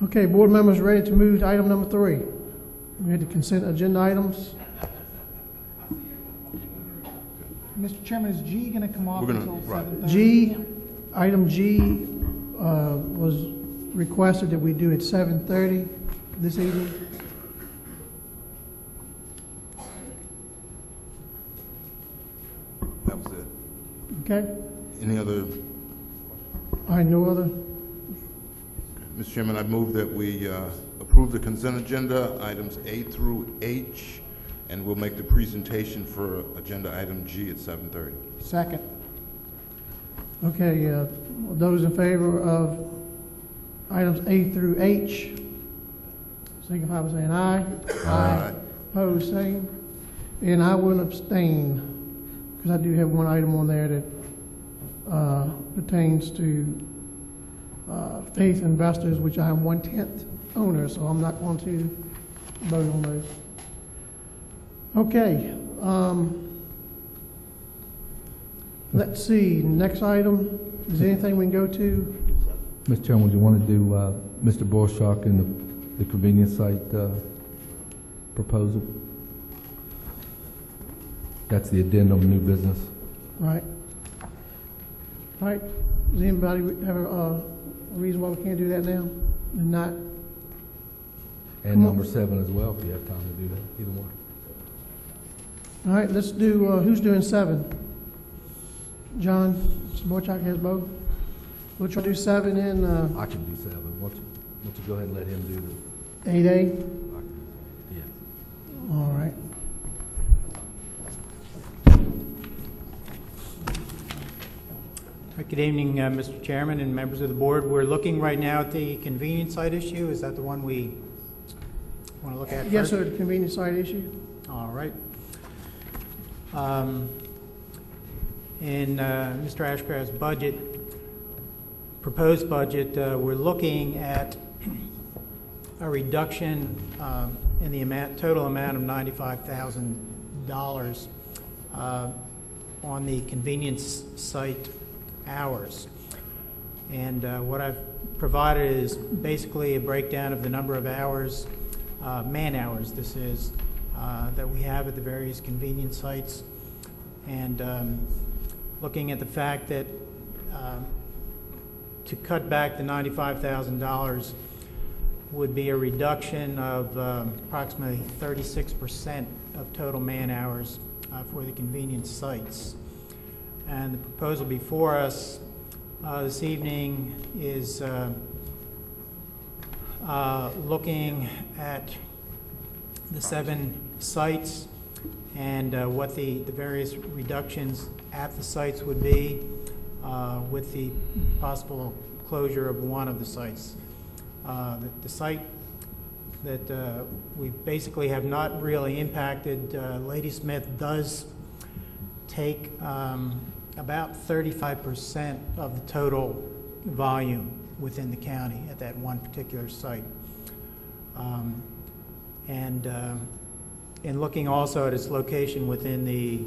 Okay, board members ready to move to item number 3. We had the consent agenda items. Mr. Chairman, is G going to come off until 7:30? G, item G was requested that we do at 7:30 this evening. That was it. Okay. Any other? All right, no other. Mr. Chairman, I move that we approve the consent agenda, items A through H, and we'll make the presentation for agenda item G at 7:30. Second. Okay, those in favor of items A through H, signify by saying aye. Aye. Opposed, same. And I will abstain, because I do have one item on there that pertains to Faith Investors, which I am 1/10 owner, so I'm not going to vote on those. Okay. Let's see, next item, is there anything we can go to? Mr. Chairman, would you want to do Mr. Borshak and the convenience site proposal? That's the addendum, new business. Right. All right, does anybody have a reason why we can't do that now? And not? And number 7 as well, if you have time to do that, either one. All right, let's do, who's doing 7? John, Mr. Borchak has both. We'll try to do 7 and I can do 7. Why don't you go ahead and let him do the 8A? Yeah. All right. Good evening, Mr. Chairman and members of the board. We're looking right now at the convenience site issue. Is that the one we want to look at Yes, first? sir, the convenience site issue. All right. In Mr. Ashcraft's budget, proposed budget, we're looking at a reduction in the total amount of $95,000 on the convenience site hours. And what I've provided is basically a breakdown of the number of hours, man hours this is, that we have at the various convenience sites. And looking at the fact that to cut back the $95,000 would be a reduction of approximately 36% of total man hours for the convenience sites. And the proposal before us this evening is looking at the 7 sites and what the various reductions at the sites would be, with the possible closure of one of the sites. The site that we basically have not really impacted, Ladysmith does take about 35% of the total volume within the county at that one particular site. In looking also at its location within the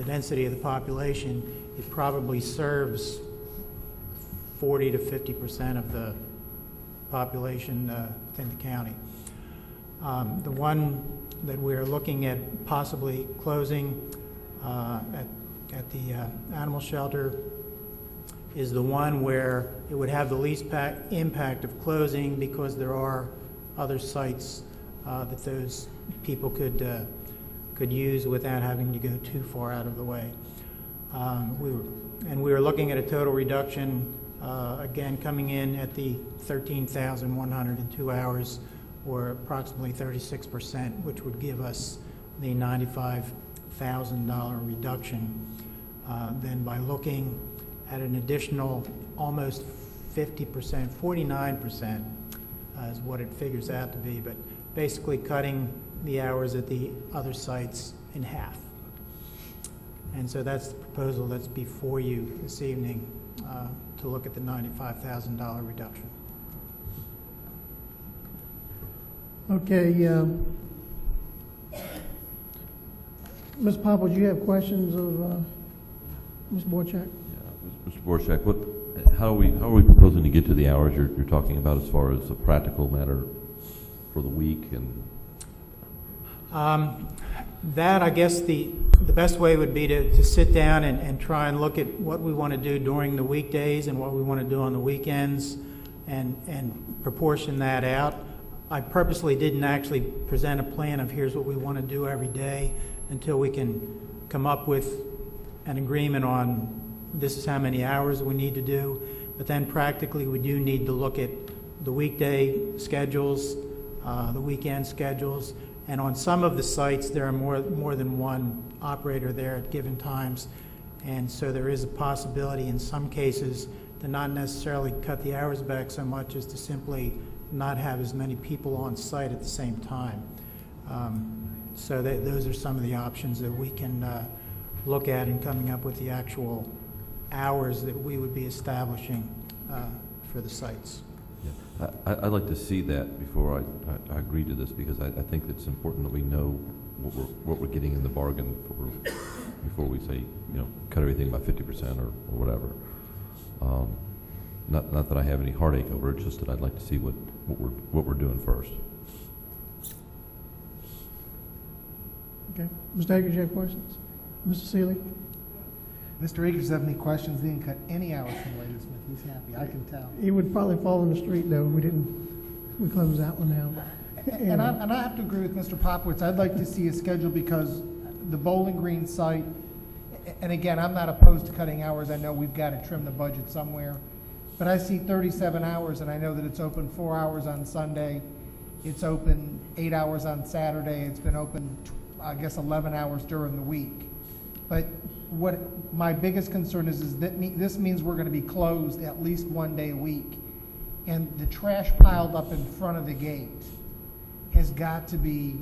density of the population, it probably serves 40 to 50% of the population within the county. The one that we're looking at possibly closing at the animal shelter is the one where it would have the least impact of closing, because there are other sites that those people could use without having to go too far out of the way. We were looking at a total reduction, again, coming in at the 13,102 hours, or approximately 36%, which would give us the $95,000 reduction. Then by looking at an additional almost 50%, 49% is what it figures out to be, but basically cutting the hours at the other sites in half. And so that's the proposal that's before you this evening, to look at the $95,000 reduction. Okay, Ms. Popple, do you have questions of Ms. Borchak? Yeah, Mr. Borshak, How are we proposing to get to the hours you're talking about as far as a practical matter for the week? And that, I guess, the best way would be to sit down and try and look at what we want to do during the weekdays and what we want to do on the weekends and proportion that out. I purposely didn't actually present a plan of here's what we want to do every day until we can come up with an agreement on this is how many hours we need to do. But then practically we do need to look at the weekday schedules, the weekend schedules, and on some of the sites there are more than one operator there at given times, and so there is a possibility in some cases to not necessarily cut the hours back so much as to simply not have as many people on site at the same time. So those are some of the options that we can look at in coming up with the actual hours that we would be establishing for the sites. yeah, I'd like to see that before I agree to this, because I think it's important that we know what we're getting in the bargain before we say, cut everything by 50% or whatever. Not that I have any heartache over it, just that I'd like to see what we're doing first. Okay. Mr. Akers, you have questions? Mr. Seeley? Mr. Akers doesn't have any questions. He didn't cut any hours from Lady Smith. He's happy. I can tell. It would probably fall in the street, though. We closed that one down. And I have to agree with Mr. Popowitz. I'd like to see a schedule because the Bowling Green site, and again, I'm not opposed to cutting hours. I know we've got to trim the budget somewhere. But I see 37 hours, and I know that it's open 4 hours on Sunday. It's open 8 hours on Saturday. It's been open, I guess, 11 hours during the week. But what my biggest concern is that this means we're going to be closed at least 1 day a week. And the trash piled up in front of the gate has got to be,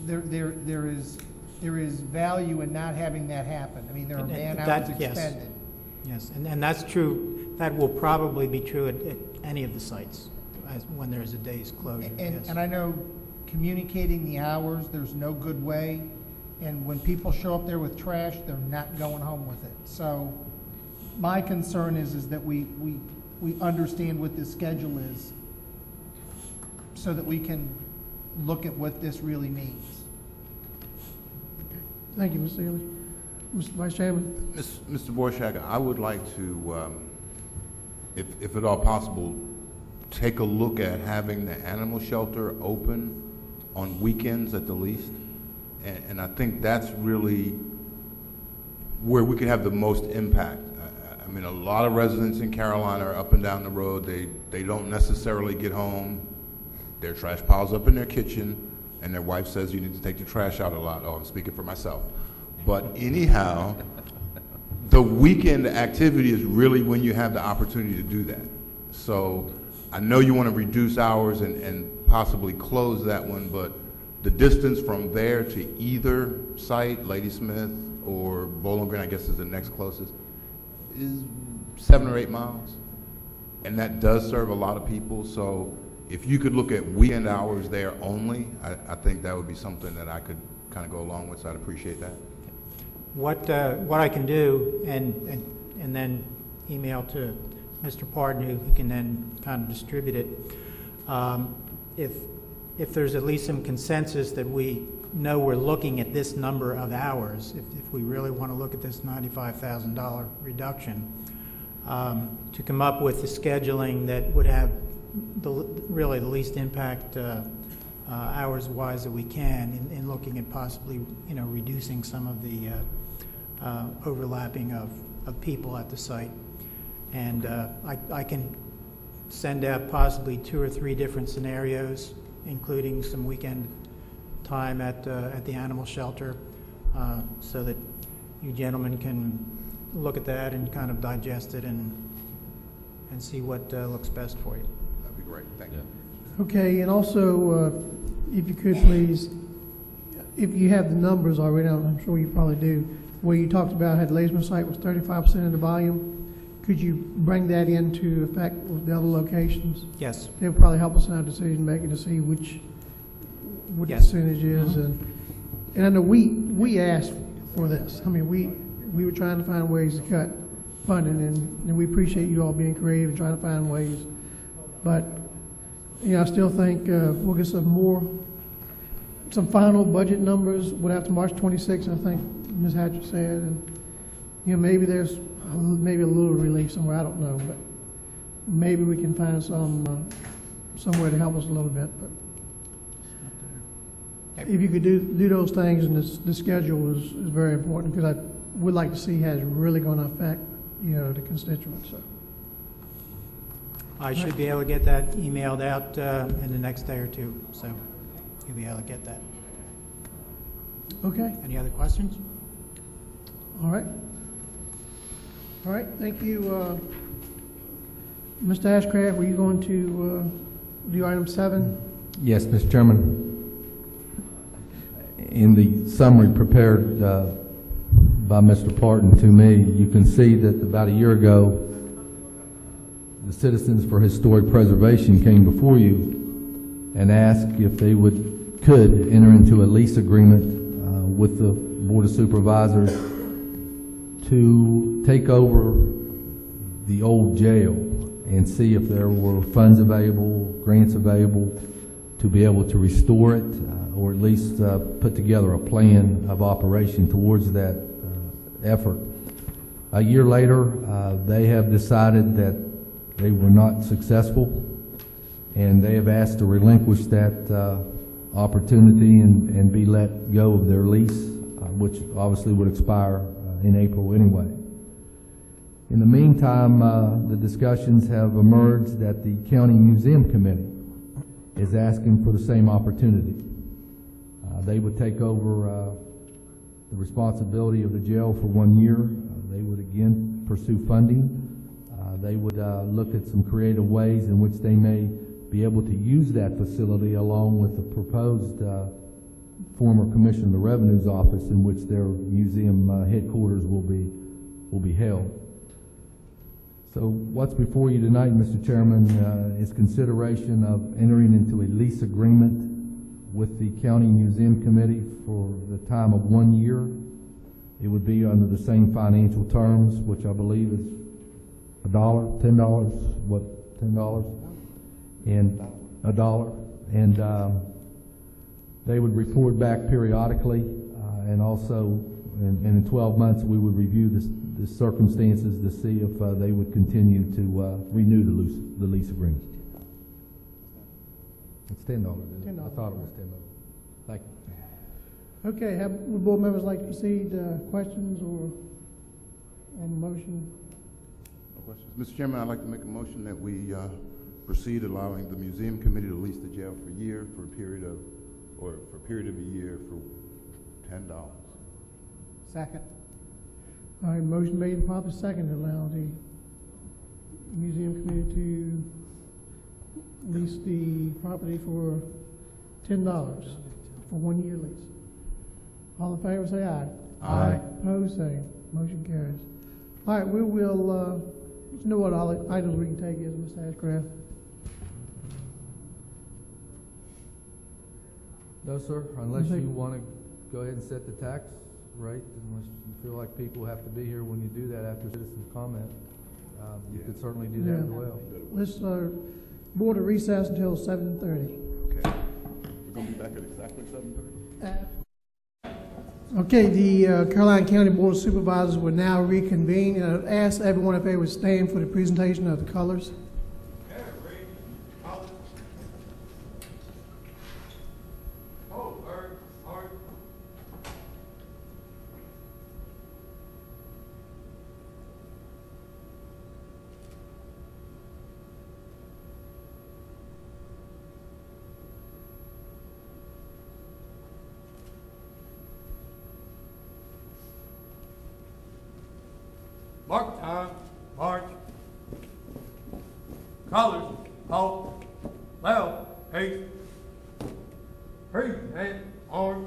there is value in not having that happen. I mean, there are man hours expended. Yes, and that's true. That will probably be true at any of the sites when there's a day's closure. And I know communicating the hours, there's no good way. And when people show up there with trash, they're not going home with it. So my concern is that we understand what this schedule is so that we can look at what this really means. Thank you, Mr. Seeley. Mr. Vice Chairman? Mr. Borshak, I would like to, if at all possible, take a look at having the animal shelter open on weekends at the least. And I think that's really where we could have the most impact. I mean, a lot of residents in Carolina are up and down the road. They don't necessarily get home. Their trash piles up in their kitchen, and their wife says you need to take the trash out a lot. Oh, I'm speaking for myself. But anyhow, the weekend activity is really when you have the opportunity to do that. So I know you want to reduce hours and possibly close that one, but the distance from there to either site, Ladysmith or Bowling Green, I guess is the next closest, is 7 or 8 miles. And that does serve a lot of people. So if you could look at weekend hours there only, I think that would be something that I could kind of go along with, so I'd appreciate that. What I can do, and then email to Mr. Pardue, who can then kind of distribute it. If there's at least some consensus that we know we're looking at this number of hours, if we really want to look at this $95,000 reduction, to come up with the scheduling that would have really the least impact hours-wise that we can in looking at possibly reducing some of the overlapping of people at the site. And I can send out possibly 2 or 3 different scenarios, including some weekend time at the animal shelter, so that you gentlemen can look at that and kind of digest it and see what looks best for you. That'd be great. Thank you. Okay, and also, if you could please, if you have the numbers already, I'm sure you probably do, where you talked about how the Ladysmith site was 35% of the volume, could you bring that into effect with the other locations? Yes. It would probably help us in our decision making to see what the percentage is. And I know we asked for this. I mean, we were trying to find ways to cut funding, and we appreciate you all being creative and trying to find ways. But, I still think we'll get some final budget numbers after March 26th, I think Ms. Hatcher said, and, maybe there's maybe a little relief somewhere, I don't know, but maybe we can find somewhere to help us a little bit, but if you could do those things, and the schedule is very important, because I would like to see how it's really going to affect, the constituents, so. I should be able to get that emailed out in the next day or two, so you'll be able to get that. Okay, Any other questions? all right. All right, thank you. Mr. Ashcraft, were you going to do item 7? Yes, Mr. Chairman. In the summary prepared by Mr. Parton to me, you can see that about a year ago, the Citizens for Historic Preservation came before you and asked if they could enter into a lease agreement with the Board of Supervisors to take over the old jail and see if there were funds available, grants available to be able to restore it, or at least put together a plan of operation towards that effort. A year later, they have decided that they were not successful, and they have asked to relinquish that opportunity and be let go of their lease, which obviously would expire in April anyway. In the meantime, the discussions have emerged that the County Museum Committee is asking for the same opportunity. They would take over the responsibility of the jail for 1 year. They would again pursue funding. They would look at some creative ways in which they may be able to use that facility along with the proposed former Commissioner of the Revenue's office, in which their museum headquarters will be held. So what's before you tonight, Mr. Chairman, is consideration of entering into a lease agreement with the County Museum Committee for the time of 1 year. It would be under the same financial terms, which I believe is $10, $10, and $1, and they would report back periodically, and also in 12 months we would review the circumstances to see if they would continue to renew the lease agreement. It's $10, isn't it? I thought it was $10. Thank you. Okay, would board members like to proceed questions or on the motion? No questions. Mr. Chairman, I'd like to make a motion that we proceed allowing the Museum Committee to lease the jail for a year for a period of a year for $10. Second. All right, motion made and properly second to allow the Museum Committee to lease the property for $10 for 1 year lease. All in favor say aye. Aye. Opposed, same. Motion carries. All right, we will, you know what all the items we can take is, Mr. Ashcraft? No, sir, unless you want to go ahead and set the tax rate, unless you feel like people have to be here when you do that after citizens comment. You could certainly do that as well. Let's board a recess until 7:30. Okay. We're going to be back at exactly 7:30? Okay, the Caroline County Board of Supervisors will now reconvene, and I'd ask everyone if they would stand for the presentation of the colors. Mark time, march. Colors, halt, left, haste. Free, and arm.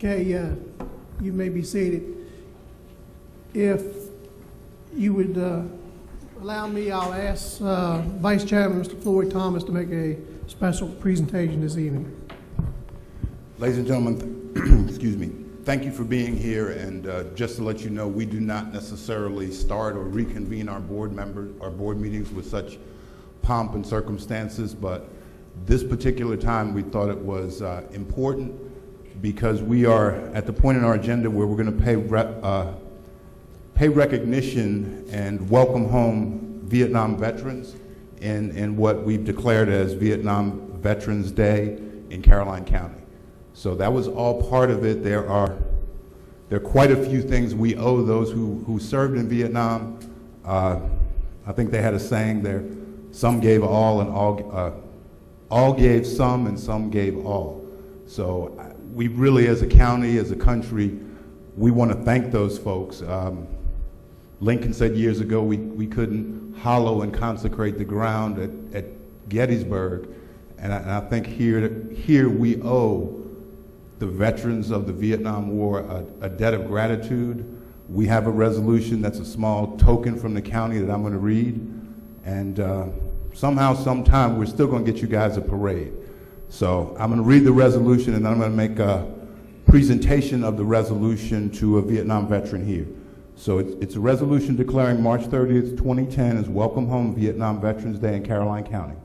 Okay, you may be seated. If you would allow me, I'll ask Vice Chairman Mr. Floyd Thomas to make a special presentation this evening. Ladies and gentlemen, excuse me, thank you for being here, and just to let you know, we do not necessarily start or reconvene our board meetings with such pomp and circumstances, but this particular time we thought it was important because we are at the point in our agenda where we're going to pay recognition and welcome home Vietnam veterans in what we've declared as Vietnam Veterans Day in Caroline County. So that was all part of it. There are quite a few things we owe those who served in Vietnam. I think they had a saying there, some gave all and all gave some and some gave all. So we really, as a county, as a country, we want to thank those folks. Lincoln said years ago we couldn't hollow and consecrate the ground at Gettysburg, and I think here we owe the veterans of the Vietnam War a debt of gratitude. We have a resolution that's a small token from the county that I'm going to read, and somehow, sometime, we're still going to get you guys a parade. So I'm going to read the resolution, and then I'm going to make a presentation of the resolution to a Vietnam veteran here. So it's a resolution declaring March 30th, 2010 as Welcome Home Vietnam Veterans Day in Caroline County.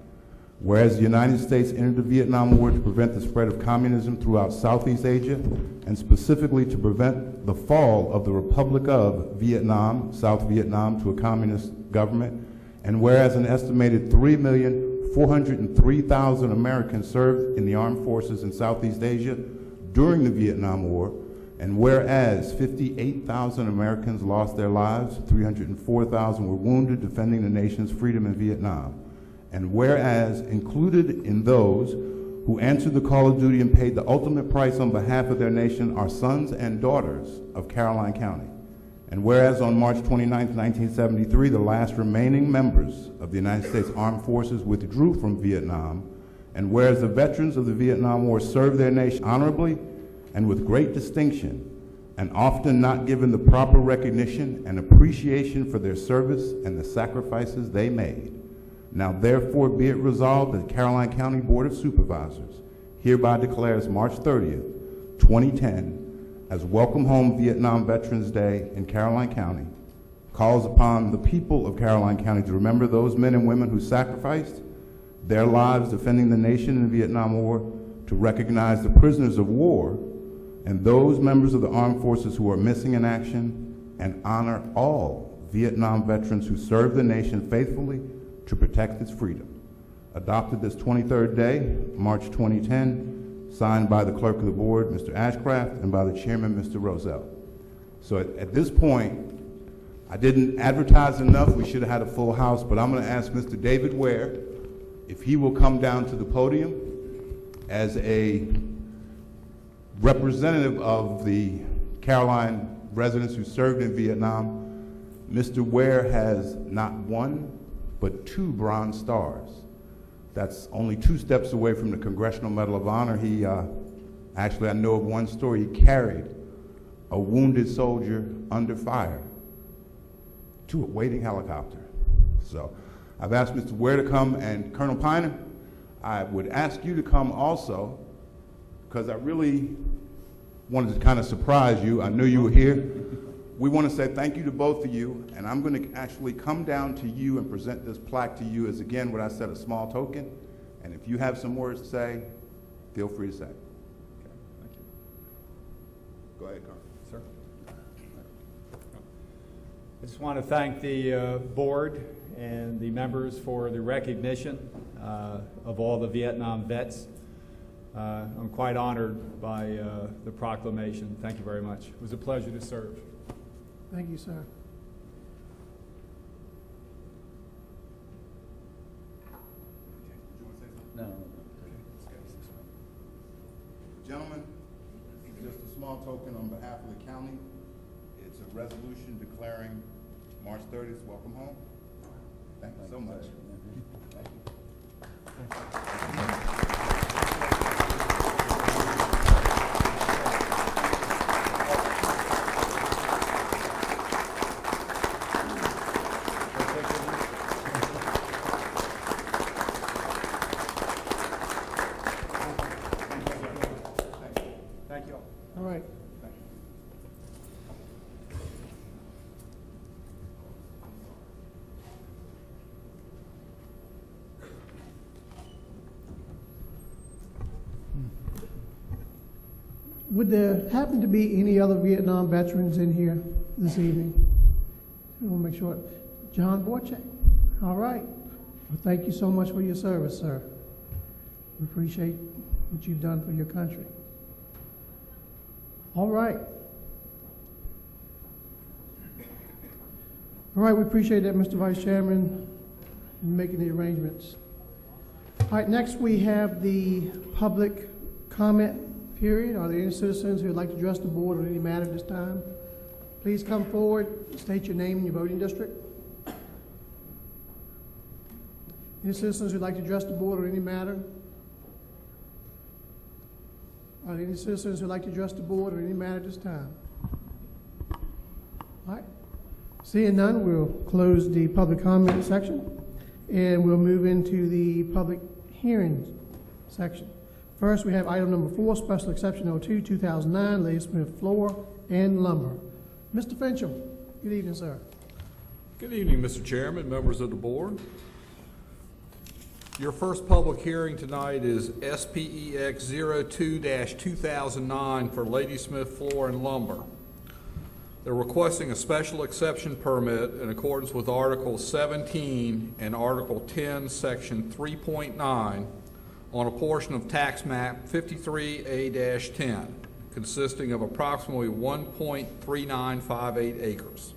Whereas the United States entered the Vietnam War to prevent the spread of communism throughout Southeast Asia, and specifically to prevent the fall of the Republic of Vietnam, South Vietnam, to a communist government, and whereas an estimated 3,403,000 Americans served in the armed forces in Southeast Asia during the Vietnam War, and whereas 58,000 Americans lost their lives, 304,000 were wounded defending the nation's freedom in Vietnam, and whereas included in those who answered the call of duty and paid the ultimate price on behalf of their nation are sons and daughters of Caroline County. And whereas on March 29, 1973, the last remaining members of the United States Armed Forces withdrew from Vietnam, and whereas the veterans of the Vietnam War served their nation honorably and with great distinction, and often not given the proper recognition and appreciation for their service and the sacrifices they made, now therefore be it resolved that the Caroline County Board of Supervisors hereby declares March 30th, 2010, as Welcome Home Vietnam Veterans Day in Caroline County, calls upon the people of Caroline County to remember those men and women who sacrificed their lives defending the nation in the Vietnam War, to recognize the prisoners of war and those members of the armed forces who are missing in action, and honor all Vietnam veterans who served the nation faithfully to protect its freedom. Adopted this 23rd day, March 2010, signed by the clerk of the board, Mr. Ashcraft, and by the chairman, Mr. Roselle. So at this point, I didn't advertise enough. We should have had a full house, but I'm going to ask Mr. David Ware if he will come down to the podium as a representative of the Caroline residents who served in Vietnam. Mr. Ware has not one, but 2 Bronze Stars. That's only 2 steps away from the Congressional Medal of Honor. He, actually I know of one story, he carried a wounded soldier under fire to a waiting helicopter. So I've asked Mr. Ware to come, and Colonel Piner, I would ask you to come also, because I really wanted to kind of surprise you. I knew you were here. We want to say thank you to both of you, and I'm going to actually come down to you and present this plaque to you as, again, what I said, a small token. And if you have some words to say, feel free to say. Okay, thank you. Go ahead, Colonel. Sir. I just want to thank the board and the members for the recognition of all the Vietnam vets. I'm quite honored by the proclamation. Thank you very much. It was a pleasure to serve. Thank you, sir. No. Gentlemen, just a small token on behalf of the county. It's a resolution declaring March 30th Welcome Home. Thank you so much. Thank you. Would there happen to be any other Vietnam veterans in here this evening? I want to make sure. John Borchek. All right. Well, thank you so much for your service, sir. We appreciate what you've done for your country. All right. All right, we appreciate that, Mr. Vice Chairman, in making the arrangements. All right, next we have the public comment period. Are there any citizens who would like to address the board on any matter at this time? Please come forward, state your name and your voting district. Any citizens who would like to address the board on any matter? Are there any citizens who would like to address the board on any matter at this time? All right. Seeing none, we'll close the public comment section and we'll move into the public hearings section. First, we have item number 4, special exception 02-2009, Ladysmith Floor and Lumber. Mr. Fincham, good evening, sir. Good evening, Mr. Chairman, members of the board. Your first public hearing tonight is SPEX 02-2009 for Ladysmith Floor and Lumber. They're requesting a special exception permit in accordance with Article 17 and Article 10, Section 3.9 on a portion of tax map 53A-10, consisting of approximately 1.3958 acres.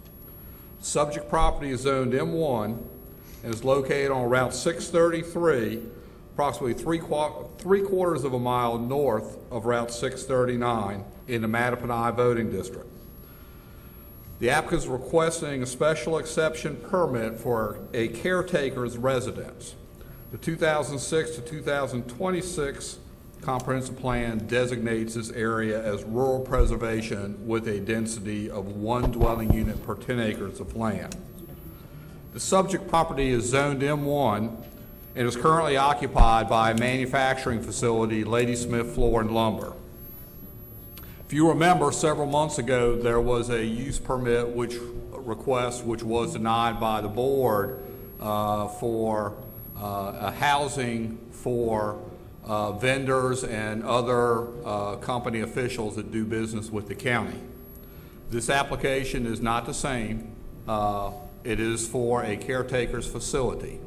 Subject property is zoned M1 and is located on Route 633, approximately three quarters of a mile north of Route 639 in the Mattaponi voting district. The applicant is requesting a special exception permit for a caretaker's residence. The 2006 to 2026 comprehensive plan designates this area as rural preservation with a density of 1 dwelling unit per 10 acres of land. The subject property is zoned M1 and is currently occupied by a manufacturing facility, Ladysmith Floor and Lumber. If you remember, several months ago, there was a use permit request which was denied by the board for housing for vendors and other company officials that do business with the county. This application is not the same. It is for a caretaker's facility.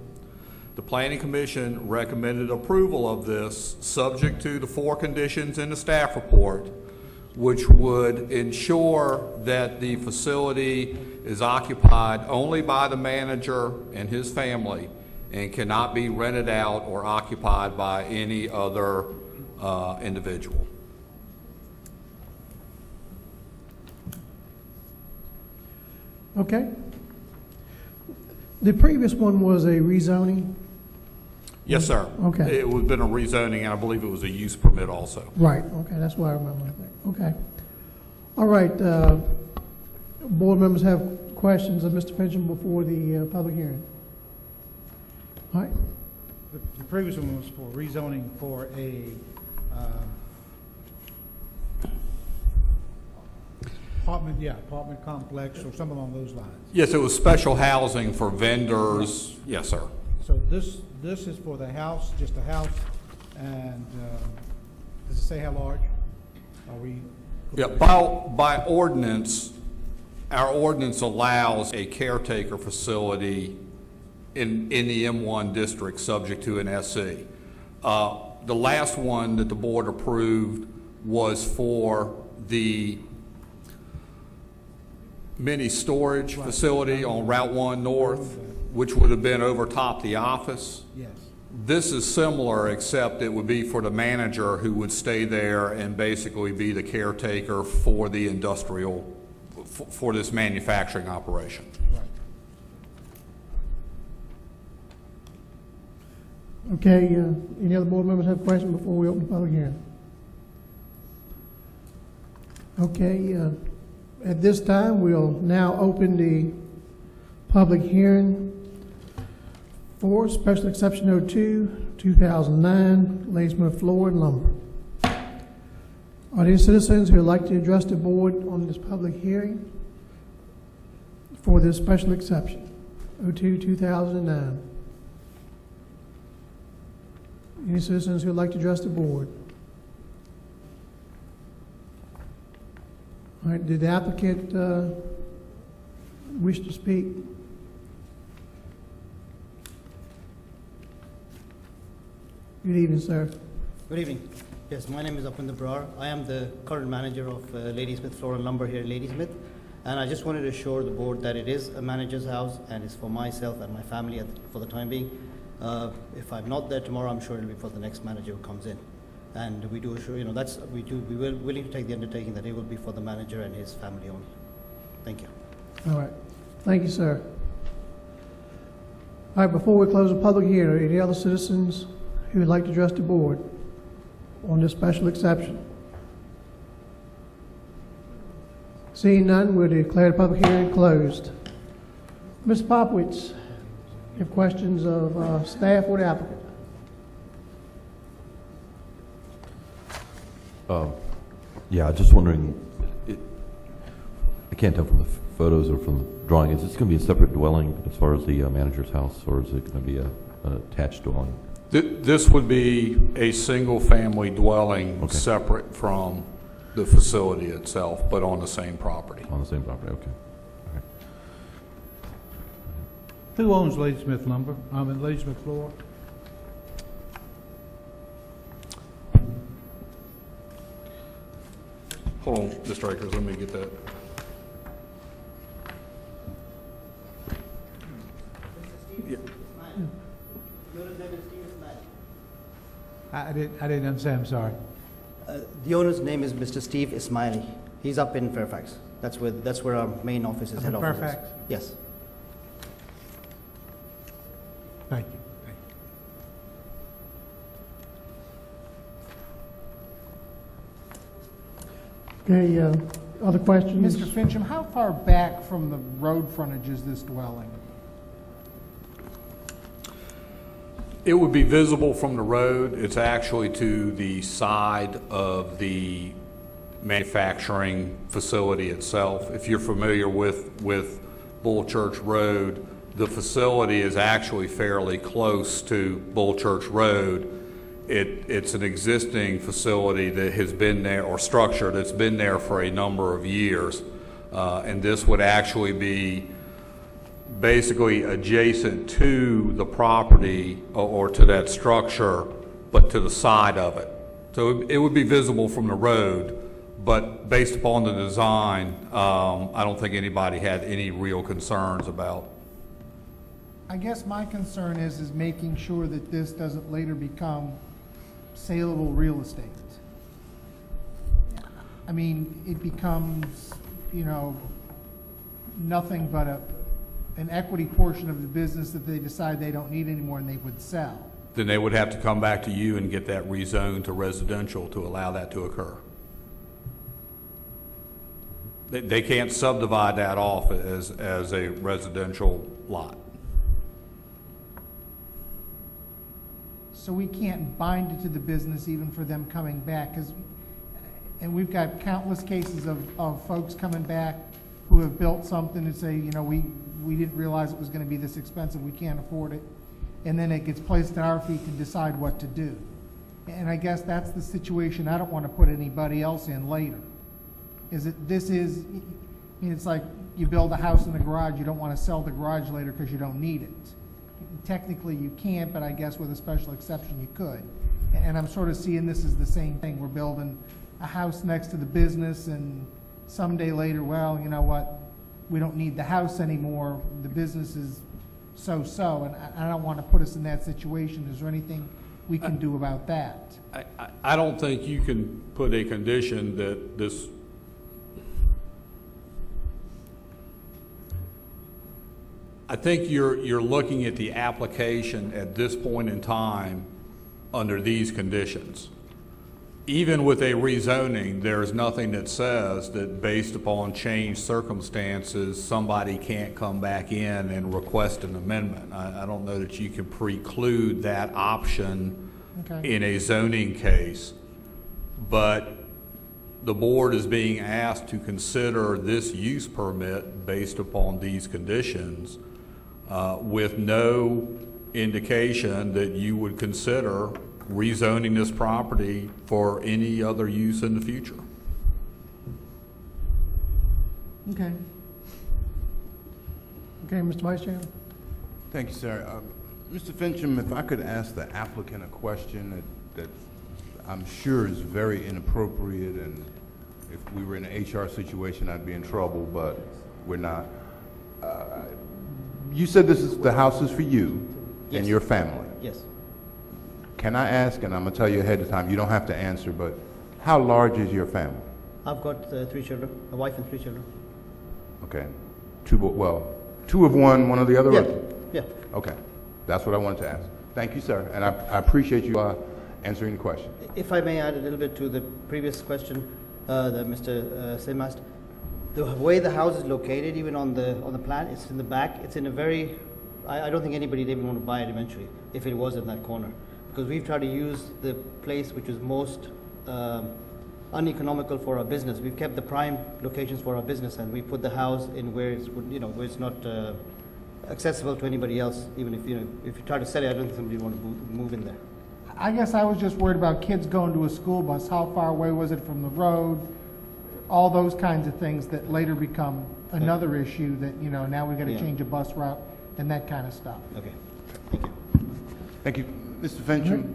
The Planning Commission recommended approval of this subject to the 4 conditions in the staff report, which would ensure that the facility is occupied only by the manager and his family and cannot be rented out or occupied by any other individual. Okay. The previous one was a rezoning? Yes, sir. Okay. It would have been a rezoning, and I believe it was a use permit also. Right, okay, that's why I remember that. Okay. All right, board members have questions of Mr. Fincham before the public hearing. All right. The previous one was for rezoning for a apartment complex or something along those lines. Yes, it was special housing for vendors. Yes, sir. So this is for the house, just a house, and does it say how large? Are we? Yeah, by ordinance, our ordinance allows a caretaker facility in the M1 district subject to an SC. The last one that the board approved was for the mini storage facility on Route 1 North, which would have been over top the office. Yes. This is similar, except it would be for the manager who would stay there and basically be the caretaker for the industrial, for this manufacturing operation. Right. Okay, any other board members have questions before we open the public hearing? Okay, at this time, we'll now open the public hearing for Special Exception 02-2009, Ladysmith Floor and Lumber. Are there citizens who would like to address the board on this public hearing for this special exception, 02-2009? Any citizens who would like to address the board? All right, did the applicant wish to speak? Good evening, sir. Good evening. Yes, my name is Apinder Brar. I am the current manager of Ladysmith Floor and Lumber here in Ladysmith. And I just wanted to assure the board that it is a manager's house and it's for myself and my family for the time being. If I'm not there tomorrow, I'm sure it'll be for the next manager who comes in. And we do assure, we will willing to take the undertaking that it will be for the manager and his family only. Thank you. All right. Thank you, sir. All right, before we close the public hearing, any other citizens who would like to address the board on this special exception? Seeing none, we'll declare the public hearing closed. Ms. Popowitz, you have questions of staff or the applicant? Yeah, just wondering, I can't tell from the photos or from the drawing, is this going to be a separate dwelling as far as the manager's house, or is it going to be an attached dwelling? This would be a single-family dwelling, Okay. separate from the facility itself, but on the same property. On the same property, okay. All right. Who owns Ladysmith Lumber? Ladysmith Floor? Hold on, Mr. Akers, let me get that. Yeah. I didn't understand, I'm sorry. The owner's name is Mr. Steve Ismaili. He's up in Fairfax. That's where our main office is, Up head in office. Fairfax? Yes. Thank you. Okay, other questions? Mr. Fincham, how far back from the road frontage is this dwelling? It would be visible from the road. It's actually to the side of the manufacturing facility itself. If you're familiar with Bull Church Road, the facility is actually fairly close to Bull Church Road. It's an existing facility that has been there, or structure that's been there for a number of years. And this would actually be basically adjacent to the property or to that structure, but to the side of it. So it would be visible from the road, but based upon the design, I don't think anybody had any real concerns about. I guess my concern is making sure that this doesn't later become saleable real estate. I mean, it becomes, nothing but an equity portion of the business that they decide they don't need anymore and they would sell. Then they would have to come back to you and get that rezoned to residential to allow that to occur. They can't subdivide that off as a residential lot. So we can't bind it to the business even for them coming back, and we've got countless cases of folks coming back who have built something and say, we didn't realize it was going to be this expensive, we can't afford it, and then it gets placed at our feet to decide what to do. And I guess that's the situation I don't want to put anybody else in later. It's like you build a house in the garage, you don't want to sell the garage later because you don't need it. Technically you can't, but I guess with a special exception you could. And I'm sort of seeing this as the same thing. We're building a house next to the business, and someday later, well, you know what, we don't need the house anymore, the business is so-so, and I don't want to put us in that situation. Is there anything we can do about that? I don't think you can put a condition that this, I think you're looking at the application at this point in time under these conditions. Even with a rezoning, there's nothing that says that based upon changed circumstances, somebody can't come back in and request an amendment. I don't know that you can preclude that option in a zoning case, but the board is being asked to consider this use permit based upon these conditions with no indication that you would consider rezoning this property for any other use in the future. Okay. Okay, Mr. Vice Chairman? Thank you, sir. Mr. Fincham, if I could ask the applicant a question that I'm sure is very inappropriate, and if we were in an HR situation, I'd be in trouble, but we're not. You said the house is for you and your family. Yes. Can I ask, and I'm going to tell you ahead of time, you don't have to answer, but how large is your family? I've got 3 children, a wife and 3 children. Okay. Two of one of the other? Yeah. Yeah. Okay. That's what I wanted to ask. Thank you, sir. And I appreciate you answering the question. If I may add a little bit to the previous question that Mr. Sim asked, the way the house is located, even on the plan, it's in the back. It's in a very, I don't think anybody would even want to buy it eventually if it was in that corner, because we've tried to use the place which is most uneconomical for our business. We've kept the prime locations for our business, and we put the house in where it's, where it's not accessible to anybody else. Even if if you try to sell it, I don't think somebody would want to move in there. I guess I was just worried about kids going to a school bus. How far away was it from the road? All those kinds of things that later become another issue that, now we've got to change a bus route and that kind of stuff. Okay, thank you. Thank you. Mr. Fincham,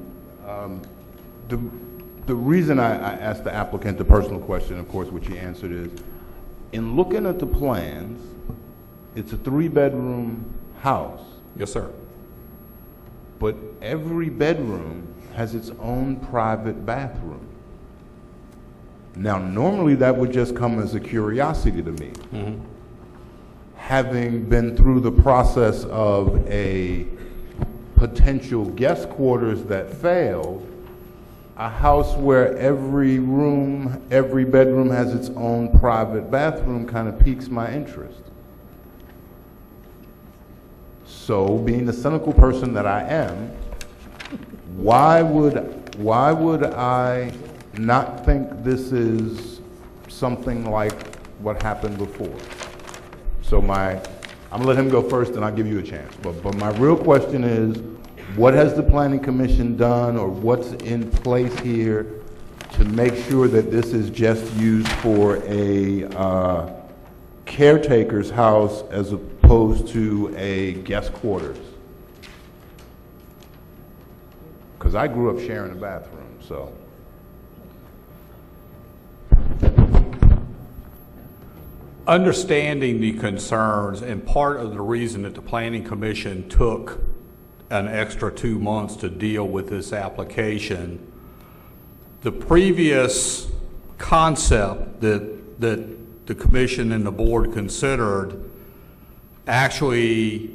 the reason I asked the applicant the personal question, of course, which he answered, is in looking at the plans, it's a 3-bedroom house. Yes, sir. But every bedroom has its own private bathroom. Now, normally that would just come as a curiosity to me. Mm-hmm. Having been through the process of a potential guest quarters that failed, a house where every bedroom has its own private bathroom kind of piques my interest. So, being the cynical person that I am, why would I not think this is something like what happened before? So I'm gonna let him go first, and I'll give you a chance. But my real question is, what has the Planning Commission done, or what's in place here to make sure that this is just used for a caretaker's house as opposed to a guest quarters? Because I grew up sharing a bathroom, so. Understanding the concerns, and part of the reason that the Planning Commission took an extra 2 months to deal with this application, the previous concept that the Commission and the Board considered actually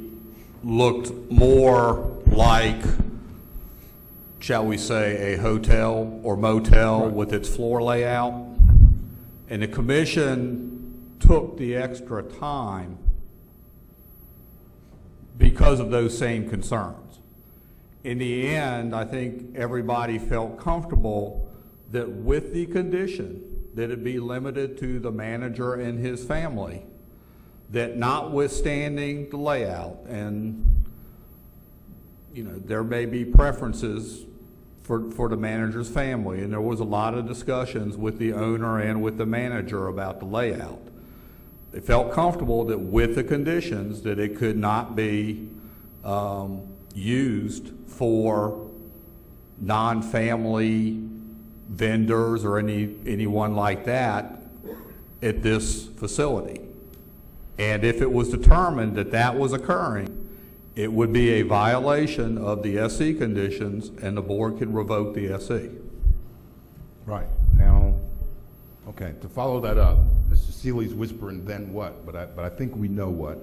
looked more like, shall we say, a hotel or motel with its floor layout. And the Commission took the extra time because of those same concerns. In the end, I think everybody felt comfortable that with the condition that it be limited to the manager and his family, that notwithstanding the layout, and there may be preferences for the manager's family, and there was a lot of discussions with the owner and with the manager about the layout. They felt comfortable that with the conditions that it could not be used for non-family vendors or anyone like that at this facility. And if it was determined that that was occurring, it would be a violation of the SE conditions, and the board can revoke the SE. Right. Now, okay, to follow that up, Mr. Seeley's whispering, then what? But I think we know what.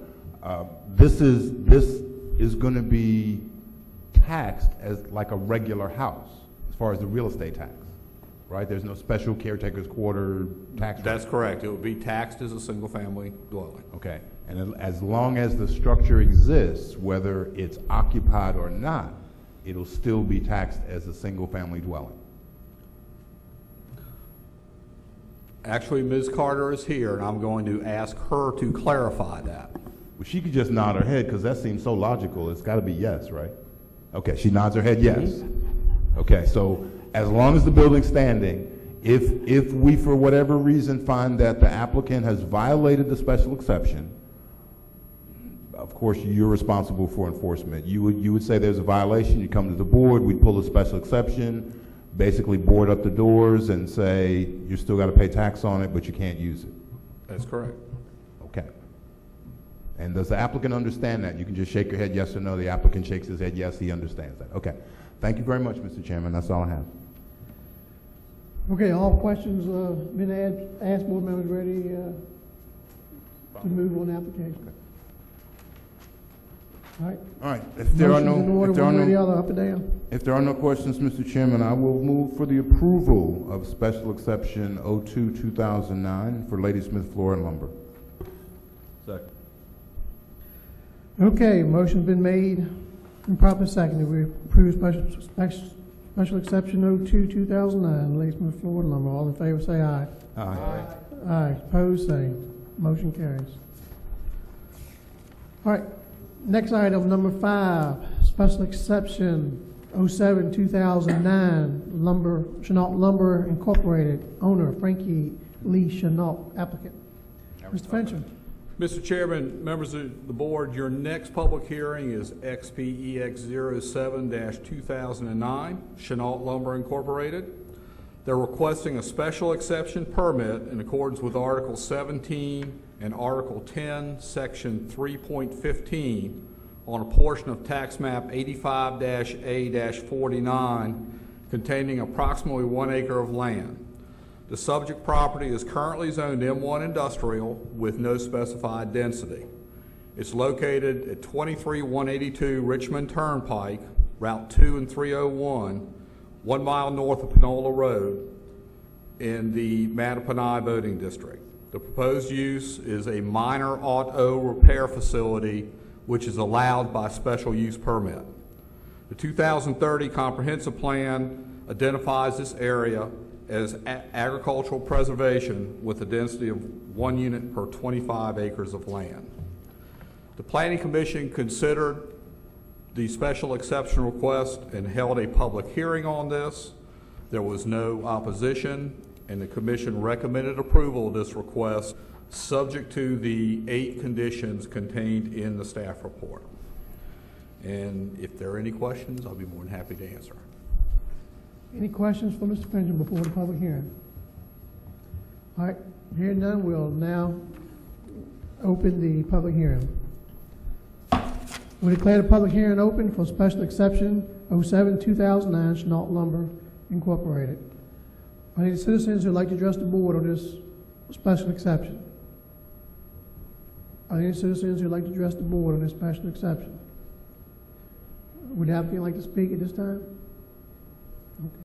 This is going to be taxed as like a regular house as far as the real estate tax, right? There's no special caretaker's quarter tax. That's correct. It would be taxed as a single-family dwelling. Okay. And as long as the structure exists, whether it's occupied or not, it'll still be taxed as a single-family dwelling. Actually, Ms. Carter is here, and I'm going to ask her to clarify that. Well, she could just nod her head, because that seems so logical. It's got to be yes, right? Okay, she nods her head yes. Okay, so as long as the building's standing, If we, for whatever reason, find that the applicant has violated the special exception, of course, you're responsible for enforcement. You would say there's a violation, you come to the board, we'd pull a special exception, basically board up the doors and say, you still got to pay tax on it, but you can't use it. That's correct. Okay. And does the applicant understand that? You can just shake your head yes or no. The applicant shakes his head yes, he understands that. Okay. Thank you very much, Mr. Chairman. That's all I have. Okay, all questions been asked, board members ready to move on the application? All right. All right. If there are Motion's in order, one way or the other, up or down? If there are no questions, Mr. Chairman, I will move for the approval of special exception 02-2009 for Ladysmith Floor and Lumber. Second. Okay, motion's been made and properly seconded. We approve special exception 02-2009, Ladysmith Floor and Lumber. All in favor say aye. Aye. Aye. Opposed, same. Motion carries. All right. Next item, number 5, special exception 07-2009, Chenault Lumber Incorporated, owner Frankie Lee Chenault, applicant. Mr. Fincher. Mr. Chairman, members of the board, your next public hearing is XPEX 07-2009, Chenault Lumber Incorporated. They're requesting a special exception permit in accordance with Article 17 and Article 10, Section 3.15 on a portion of tax map 85-A-49 containing approximately 1 acre of land. The subject property is currently zoned M1 industrial with no specified density. It's located at 23182 Richmond Turnpike, Route 2 and 301, 1 mile north of Panola Road in the Mattaponi voting district. The proposed use is a minor auto repair facility which is allowed by special use permit. The 2030 comprehensive plan identifies this area as agricultural preservation with a density of 1 unit per 25 acres of land. The Planning Commission considered the special exception request and held a public hearing on this. There was no opposition, and the Commission recommended approval of this request subject to the 8 conditions contained in the staff report. And if there are any questions, I'll be more than happy to answer. Any questions for Mr. Fincher before the public hearing? All right, hearing none, we'll now open the public hearing. We declare the public hearing open for special exception 07-2009 Chenault Lumber Incorporated. Are there any citizens who would like to address the board on this special exception? Are there any citizens who would like to address the board on this special exception? Would the applicant like to speak at this time? Okay.